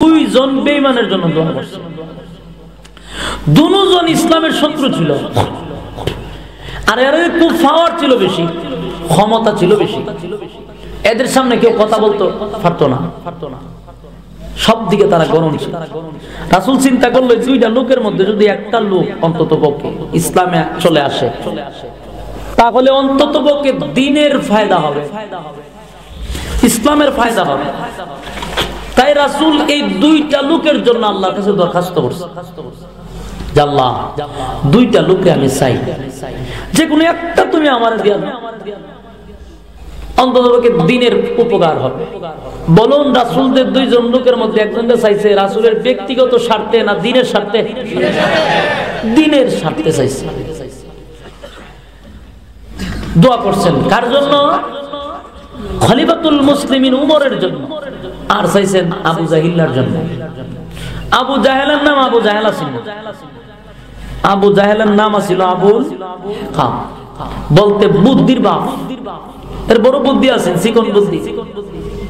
দুইজন বেঈমানের জন্য দোয়া করছে। দুজন ইসলামের শত্রু ছিল, আর এর খুব পাওয়ার ছিল বেশি, ক্ষমতা ছিল বেশি। এদের সামনে কেউ কথা বলতে পারতো না, সব দিকে তারা গরম ছিল। রাসূল চিন্তা করলো দুইটা লোকের মধ্যে যদি একটা লোক অন্তত পক্ষে ইসলামে চলে আসে, তাহলে অন্তত পক্ষে দ্বীনের ফায়দা হবে, ইসলামের ফায়দা হবে। তাই রাসূল এই দুইটা লোকের জন্য আল্লাহর কাছে দরখাস্ত করছে, আল্লাহ দুইটা লোককে আমি চাই, যে কোনো একটা তুমি আমার দিয়া দাও, অন্তত দ্বীনের উপকার হবে। বলুন রাসূলদের দুইজন লোকের মধ্যে একজনকে চাইছে রাসূলের ব্যক্তিগত স্বার্থে না দ্বীনের স্বার্থে? দ্বীনের স্বার্থে চাইছে। দোয়া করছেন কার জন্য? খলিফাতুল মুসলিমিন উমরের জন্য। আর চাইছেন আবু জাহিলের জন্য। আবু জাহেলের নাম আবু জাহেলা ছিল, আবু জাহেলের নাম ছিল আবুল খাম, বলতে বুদ্ধির বাপ। এর বড় বুদ্ধি আছে, চিকন বুদ্ধি,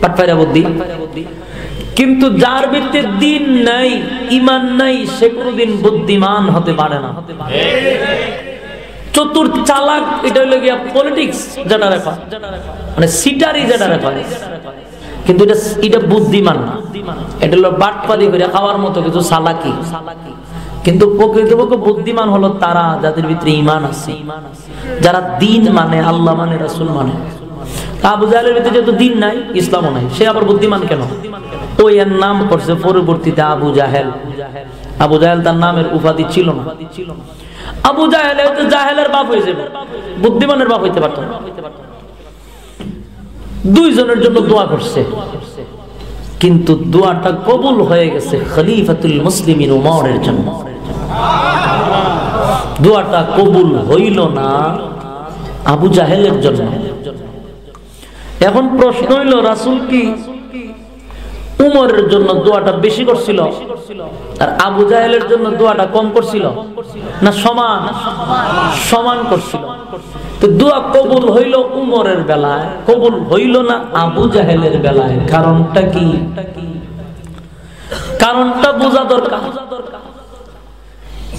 পাটপায়রা বুদ্ধি। কিন্তু যার ভিতরে দ্বীন নাই, ঈমান নাই, সে কোনোদিন বুদ্ধিমান হতে পারে না। চতুর চালাক, এটা হলো গিয়া পলিটিক্স যেটা রেখা, মানে সিটারি যেটা রেখা, কিন্তু এটা বুদ্ধিমান না। এটা হলো বাটপারি করে খাওয়ার মতো কিছু চালাকি। কিন্তু প্রকৃতপক্ষে বুদ্ধিমান হলো তারা যাদের ভিতরে ঈমান আছে, যারা দ্বীন মানে, আল্লাহ মানে, রাসূল মানে। আবু জাহেলের ভিতরে যেহেতু দ্বীন নাই, ইসলামও নাই, সে আবার বুদ্ধিমান কেন? ওই এর নাম করছে পরবর্তীতে আবু জাহেল। আবু জাহেল তার নামের উপাধি ছিল না। আবু জাহেল জাহেলের বাপ হয়ে যাবে, বুদ্ধিমানের বাপ হইতে পারত না। দুইজনের জন্য দোয়া করছে, কিন্তু দোয়াটা কবুল হয়ে গেছে খলিফাতুল মুসলিমিন উমরের জন্য। দোয়াটা কবুল হইল না আবু জাহেলের জন্য। এখন প্রশ্ন হইল, রাসূল কি উমরের জন্য দোয়াটা বেশি করছিল আর আবু জাহেলের জন্য দোয়াটা কম করছিল, না সমান? সমান করছিল। তো দোয়া কবুল হইল উমরের বেলায়, কবুল হইল না আবু জাহেলের বেলায়। কারণটা কি? কারণটা বোঝা দরকার।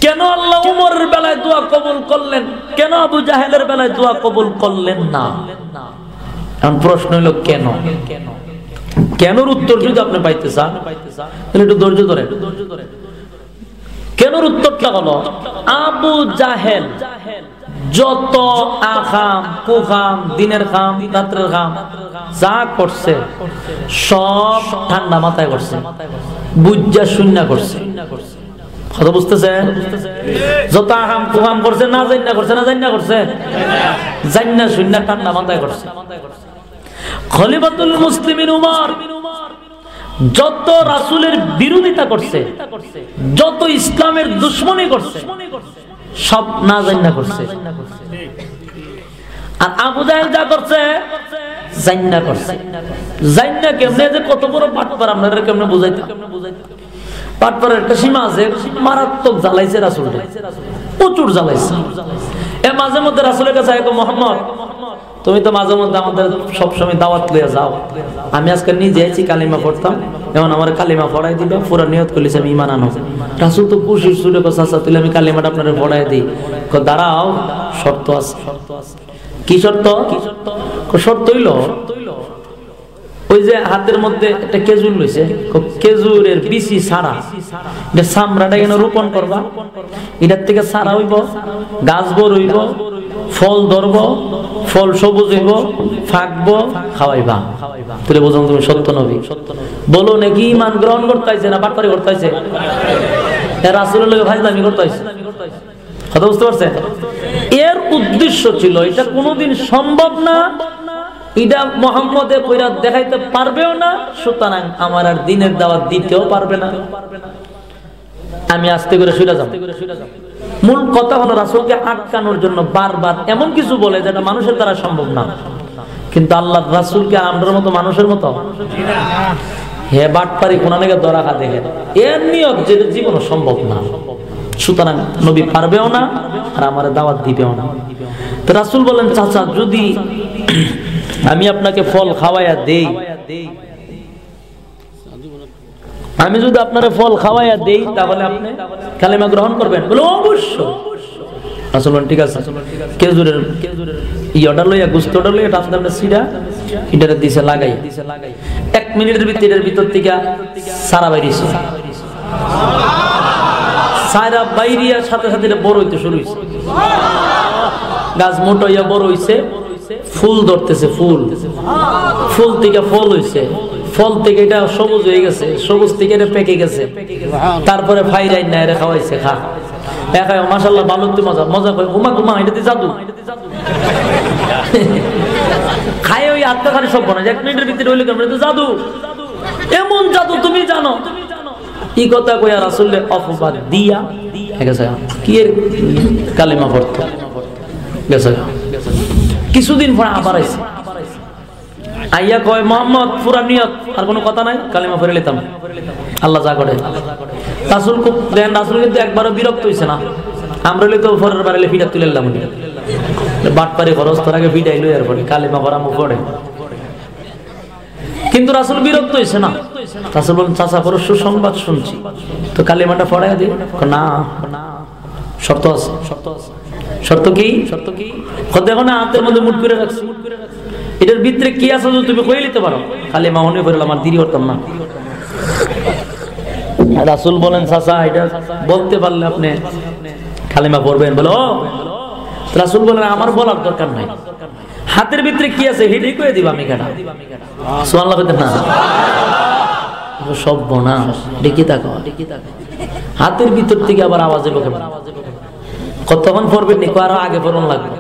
কেন আল্লাহ উমরের বেলায় দোয়া কবুল করলেন, কেন আবু জাহেলের বেলায় দোয়া কবুল করলেন না? এখন প্রশ্ন হইল কেন? কেনর উত্তর যদি আপনি পাইতে চান তাহলে একটু ধৈর্য ধরে। কেনর উত্তরটা হলো, আবু জাহেল যত আখাম কুখাম, দিনের খাম রাত্রের খাম যা করছে সব ঠান্ডা মাথায় করছে, বুঝা শূন্য করছে। কথা বুঝতেছেন? যত আখাম কুখাম করছে না জান্না করছে, না জান্না করছে, জান্না শূন্য ঠান্ডা মাথায় করছে। খলিফাতুল মুসলিমিন উমর যত রাসূলের বিরোধিতা করছে, যত ইসলামের দুশমনি করছে, সব না জান্না করছে। আর আবু জাহেল যা করছে জান্না করছে। জান্না কেমনে, যে কত বড় পাটপার আপনারা কেমনে বুঝাইতে? পাটপারের একটা সীমা আছে, মারাত্মক জ্বালাইছে রাসূলকে, প্রচুর জ্বালাইছে। এ মাঝে মধ্যে রাসূলের কাছে আইতো, মুহাম্মদ তুমি তো মাঝে মধ্যে আমাদের সবসময় দাওয়াত লইয়া যাও, আমি আজকে নিজে আইছি কালিমা পড়তাম, এখন আমার কালিমা পড়াই দিবা, পুরো নিয়ত করেছি আমি ঈমান আনব। রাসূল তো খুশির সুরে কথা, চাচা তুই আমি কালিমাটা আপনারে পড়াই দিই। দাঁড়াও, শর্ত আছে। কি শর্ত? শর্ত হইল ওই যে হাতের মধ্যে একটা খেজুর লইছে, খেজুরের বিচি ছাড়া এটা চামড়াটা কেন রোপণ করবা, এটার থেকে ছাড়া হইব, গাছ বড় হইব, ফল ধরব, ফল সবুজ হইব, ফাঁকবো, খাওয়াইবা। তুলে বোঝান তুমি সত্য নবী। বলো নাকি ঈমান গ্রহণ করতে হইছে না বাটপারি করতে হইছে? রাসূলের লগে ফাজলামি করতে হইছে। কথা বুঝতে পারছেন? এর উদ্দেশ্য ছিল এটা কোনোদিন সম্ভব না, এটা মুহাম্মদে কইরা দেখাইতে পারবেও না, সুতরাং আমার আর দ্বীনের দাওয়াত দিতেও পারবে না, আমি আস্তে করে শুইলা যাব। মূল কথা হলো রাসূলকে আটকানোর জন্য বারবার এমন কিছু বলে যেটা মানুষের দ্বারা সম্ভব না। কিন্তু আল্লাহর রাসূলকে আমরার মতো মানুষের মতো হে বাটপারি কোনা নাকি ধরা খা দেখেন, এর নিয়ত যেটা জীবনে সম্ভব না, সুতরাং নবী পারবেও না আর আমার দাওয়াত দিবেও না। তো রাসূল বলেন, চাচা যদি আমি আপনাকে ফল খাওয়াইয়া দেই আমি যদি আপনারা ফল খাওয়াইয়া দেই তাহলে আপনি কালেমা গ্রহণ করবেন? বলে অবশ্যই। রাসূল বলেন ঠিক আছে, খেজুরের ইয়াটা লইয়া গুস্তটা লইয়া টাফটা সিরা এটারে দিছে লাগাই 1 মিনিটের ভিতর থেকে সারা বাইরিছে, সারা বাইরিয়ার সাথে সাথে এটা বড় হইতে শুরু হইছে, গাছ মোটা হইয়া বড় হইছে, ফুল ধরতেছে, ফুল থেকে ফল হইছে, ফল থেকে এটা সবুজ হয়ে গেছে, সবুজ থেকে এটা পেকে গেছে, তারপরে ফাইরাই না এরা খাওয়াইছে, খা একাই মাশাআল্লাহ ভালো তো মজা মজা করে ঘুমা এটা তো জাদু খায় ওই আত্মখানি সব বনা 1 মিনিটের ভিতরে হইলে কেমন, এটা জাদু, এমন জাদু তুমি জানো। এই কথা কইয়া রাসূলের অপবাদ দিয়া গেছে কি এর কালেমা পড়তো গেছে। কিছুদিন পরে আবার আইছে, আইয়া কয় মোহাম্মদ পুরা নিয়ত, আর কোনো কথা নাই, কালেমা পড়ে নিতাম, আল্লাহ যা করে। রাসূল খুব দেন, রাসূল কিন্তু একবারও বিরক্ত হইছে না, আমরা লই তো ফরের বাড়িলে ফিটা তুলেলাম, বাটপারে খরচ তোর আগে ফিটাই লই আর পরে কালেমা পড়া মুখ পড়ে, কিন্তু রাসূল বিরক্ত হইছে না। রাসূল বলেন চাচা বড় সুসংবাদ শুনছি, তো কালেমাটা পড়াইয়া দিই। না শর্ত আছে। শর্ত কি? দেখো না হাতের মধ্যে মুঠ করে রাখছি, এটার ভিতরে কি আছে তুমি কই নিতে পারো, কালেমা মনে পড়ল আমার দেরি করতাম না। রাসূল বলেন চাচা এটা বলতে পারলে আপনি কালেমা পড়বেন। বলো রাসূল বলেন আমার বলার দরকার নাই, হাতের ভিতরে কি আছে হেডি কই দিবা, আমি কেন সুবহানাল্লাহ বলতে না সব বনা দেখি থাকো, হাতের ভিতর থেকে আবার আওয়াজ এলো, কতক্ষণ পড়বেন নি, আরো আগে পড়ন লাগবে।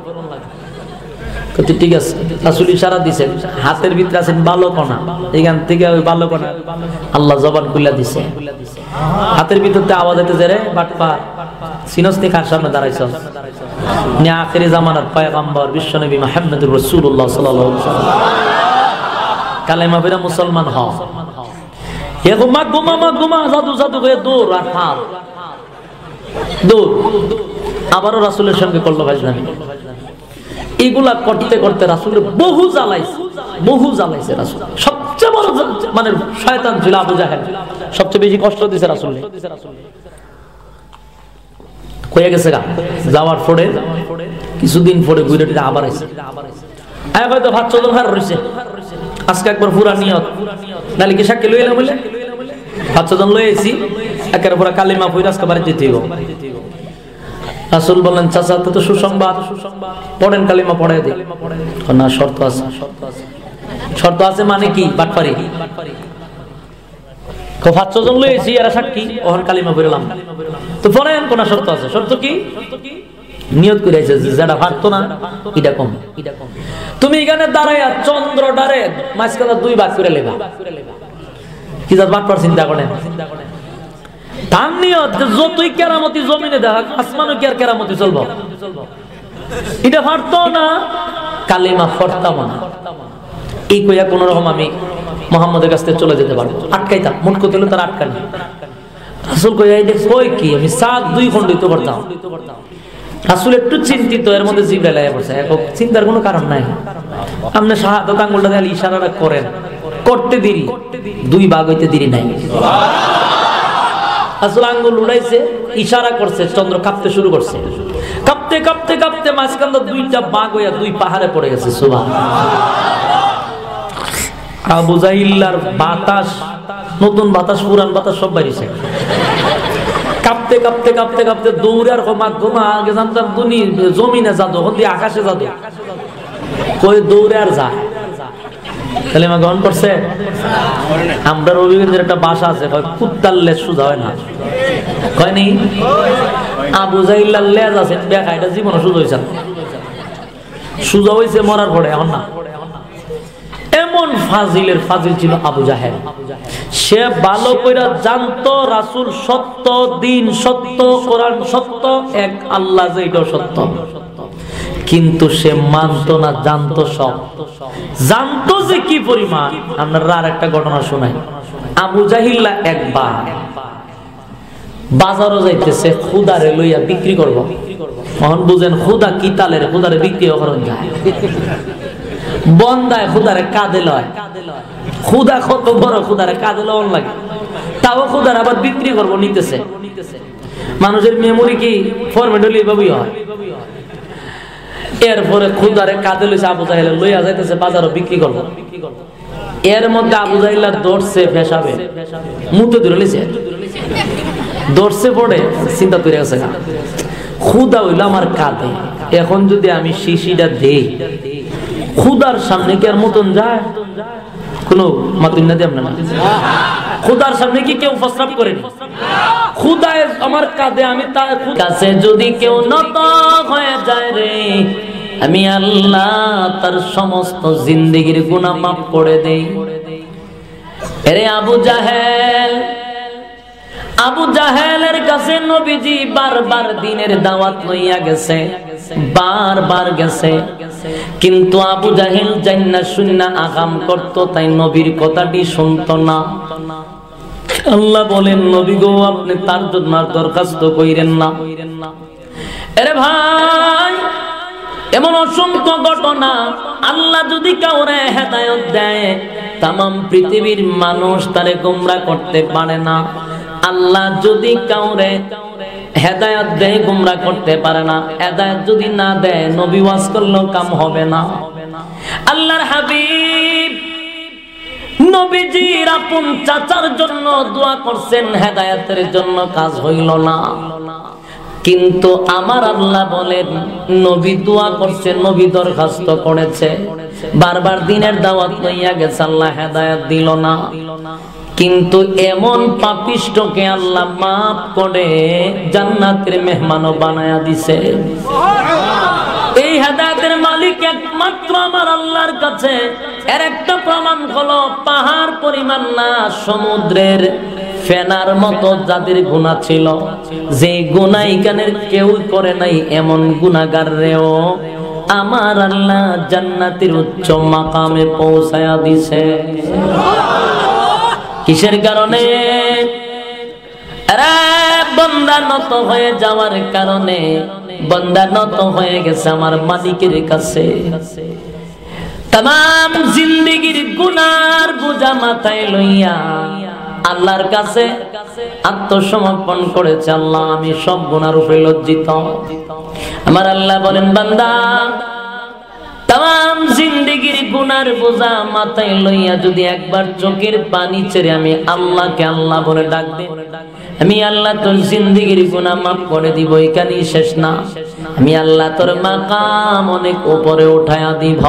ঠিক আছে, রাসূল ইশারা দিয়েছেন হাতের ভিতরে আছেন বালকণা, এখান থেকে ওই বালকণা আল্লাহ জবান খুলে দিছে, হাতের ভিতরতে আওয়াজ হইতে যায় রে বাটপা সিনস্তি কার সামনে দাঁড়াইছ, নি আখিরি জামানার পয়গম্বর বিশ্বনবী মুহাম্মদুর রাসূলুল্লাহ সাল্লাল্লাহু আলাইহি ওয়াসাল্লাম, কালেমা পড়ে মুসলমান হও। এ ঘুমা জাদু হয়ে দৌড় আর ফাল দৌড়, আবারও রাসূলের সঙ্গে করলো ভাইজানি। এগুলা করতে করতে রাসূলের বহু জ্বালাইছে রাসূল। সবচেয়ে বড় মানে শয়তান ছিল আবু জাহেল, সবচেয়ে বেশি কষ্ট দিয়েছে রাসূল। কইয়া গেছে গা, যাওয়ার পরে কিছুদিন পরে ঘুরে আবার আইছে, হয়তো 5-6 জন হার রইছে, আজকে একবার পুরা নিয়ত নালে কি সাক্ষী লইলাম বলে 5-6 জন লই আইছি, একের পুরা কালিমা পড়ে আজকে বাড়ি যেতে হইব। রাসূল বলেন চাচা তো সুসংবাদ, পড়েন কালিমা পড়ায় দিই। না শর্ত আছে। শর্ত আছে মানে কি? বাটপারি 5-6 জন লই আইছি, এরা সাক্ষী, ওহন কালিমা পড়লাম, তো পড়েন কোন শর্ত আছে। শর্ত কি? নিয়ত করে আইছে যেটা পারতো না এটা কম। তুমি এখানে দাঁড়াইয়া চন্দ্রটারে মাঝখানে 2 ভাগ করে লেবা, কি জাত বাটপার চিন্তা করেন। তার নিয়ত যতই কেরামতি জমিনে দেখা, আসমানও কি আর কেরামতি চলবো, এটা পারতো না, কালিমা পড়তাম না। এই কইয়া কোন রকম আমি মুহাম্মদের কাছ থেকে চলে যেতে পারবো, আটকাইতাম, মুট করতে হলে তার আটকানি। রাসূল কইয়া এটা কই কি, আমি 7-2 খণ্ডিত করতাম। রাসূল একটু চিন্তিত, এর মধ্যে জিবরাইল আয়া পড়ছে। চিন্তার কোনো কারণ নাই, আপনি শাহাদাত আঙ্গুলটা দিয়ে ইশারাটা করেন, করতে দেরি, 2 ভাগ হইতে দেরি নাই। রাসূল আঙ্গুল উড়াইছে, ইশারা করছে, চন্দ্র কাঁপতে শুরু করছে, কাঁপতে কাঁপতে কাঁপতে মাঝখান 2টা ভাগ হইয়া 2 পাহাড়ে পড়ে গেছে। সুবহানাল্লাহ। আবু জাহিল্লার বাতাস, নতুন বাতাস, পুরান বাতাস সব বাইরেছে, কাঁপতে কাঁপতে কাঁপতে কাঁপতে দৌড়ে আর ঘুমা আগে জানতাম জমিনে জাদু, হন্দি আকাশে জাদু, কই দৌড়ে আর যায়। কালেমা গ্রহণ করছে। আমরা রবিগঞ্জের একটা ভাষা আছে, কুত্তার লেজ সোজা হয় না, কয়নি? আবু জাহিল্লার লেজ আছে দেখা, এটা জীবনে সোজা হয়েছে, সোজা হয়েছে মরার পরে, এখন না। এমন ফাজিলের ফাজিল ছিল আবু জাহেল, সে ভালো করে জানতো রাসূল সত্য, দিন সত্য, কোরআন সত্য, এক আল্লাহ যে এটা সত্য, কিন্তু সে মানতো না, জানতো সব, জানতো যে কি পরিমাণ। আপনারা আর একটা ঘটনা শোনাই। আবু জাহিল্লা একবার বাজারও যাইতেছে, খুদারে লইয়া বিক্রি করব। তখন বুঝেন খুদা কি তালের, খুদারে বিক্রি করেন যায়, বন্দায় খুদারে কাঁদে লয়, খুদা কত বড়, খুদারে কাঁদে লওয়ার লাগে। তাও খুদার আবার বিক্রি করবো নিতেছে। মানুষের মেমোরি কি ফরম্যাট হলে এভাবেই হয়। এরপরে খুদারে কাঁদে লইছে আবু জাহেল লইয়া যাইতেছে বাজারও বিক্রি করবো। এর মধ্যে আবু জাহেল দৌড়ছে পেশাবে মুতে ধরে লিছে দৌড়ছে পড়ে চিন্তা করে গেছে খুদা হইলো আমার কাঁদে, এখন যদি আমি শিশিটা দেই খুদার সামনে কি আর মতন যায়? কোনো মাতুন্না দিয়ে আপনার খুদার সামনে কি কেউ প্রস্রাব করেনি? খুদায় আমার কাঁদে, আমি তার কাছে যদি কেউ নত হয়ে যায় রে, আমি আল্লাহ তার সমস্ত জিন্দেগির গুনাহ মাফ করে দেই। আরে আবু জাহেল, আবু জাহেলের কাছে নবীজি বারবার দিনের দাওয়াত লইয়া গেছে, বারবার গেছে, কিন্তু আবু জাহেল জান্নাত শুননা আগাম করত, তাই নবীর কথাটি শুনতো না। আল্লাহ বলেন নবী গো আপনি তার জন্য দরখাস্ত কইরেন না। আরে ভাই এমন অসংখ্য ঘটনা, আল্লাহ যদি কাউরে হেদায়েত দেয় তামাম পৃথিবীর মানুষ তারে গোমরাহ করতে পারে না। আল্লাহ যদি কাউরে হেদায়েত দেয় গোমরাহ করতে পারে না। হেদায়েত যদি না দেয় নবী ওয়াজ করলেও কাম হবে না। আল্লাহর হাবিব নবীজির আপন চাচার জন্য দোয়া করছেন, হেদায়েতের জন্য কাজ হইল না। কিন্তু আমার আল্লাহ বলেন নবী দোয়া করছে, নবী দরখাস্ত করেছে, বারবার দিনের দাওয়াত লইয়া গেছে, আল্লাহ হেদায়েত দিল না। কিন্তু এমন পাপিষ্ঠকে আল্লাহ মাফ করে জান্নাতের মেহমানও বানায়া দিছে। এই হেদায়েতের মালিক একমাত্র আমার আল্লাহর কাছে। এর একটা প্রমাণ হলো পাহাড় পরিমাণ না, সমুদ্রের ফেনার মতো যাদের গুনাহ ছিল, যে গুনাহ এখানের কেউ করে নাই, এমন গুনাহগার রেও আমার আল্লাহ জান্নাতের উচ্চ মাকামে পৌঁছায়া দিছে। কিসের কারণে? আরে বান্দা নত হয়ে যাওয়ার কারণে। বান্দা নত হয়ে গেছে আমার মালিকের কাছে, তামাম জিন্দেগির গুনার বোঝা মাথায় লইয়া আল্লাহর কাছে আত্মসমর্পণ করেছে। আল্লাহ আমি সব গুনার উপরে লজ্জিত। আমার আল্লাহ বলেন বান্দা তামাম জিন্দেগির গুনার বোঝা মাথায় লইয়া যদি একবার চোখের পানি ছেড়ে আমি আল্লাহকে আল্লাহ বলে ডাক দে, আমি আল্লাহ তোর জিন্দেগির গুনাহ মাফ করে দিব। এখানেই শেষ না, আমি আল্লাহ তোর মাকাম অনেক উপরে উঠায়া দিব।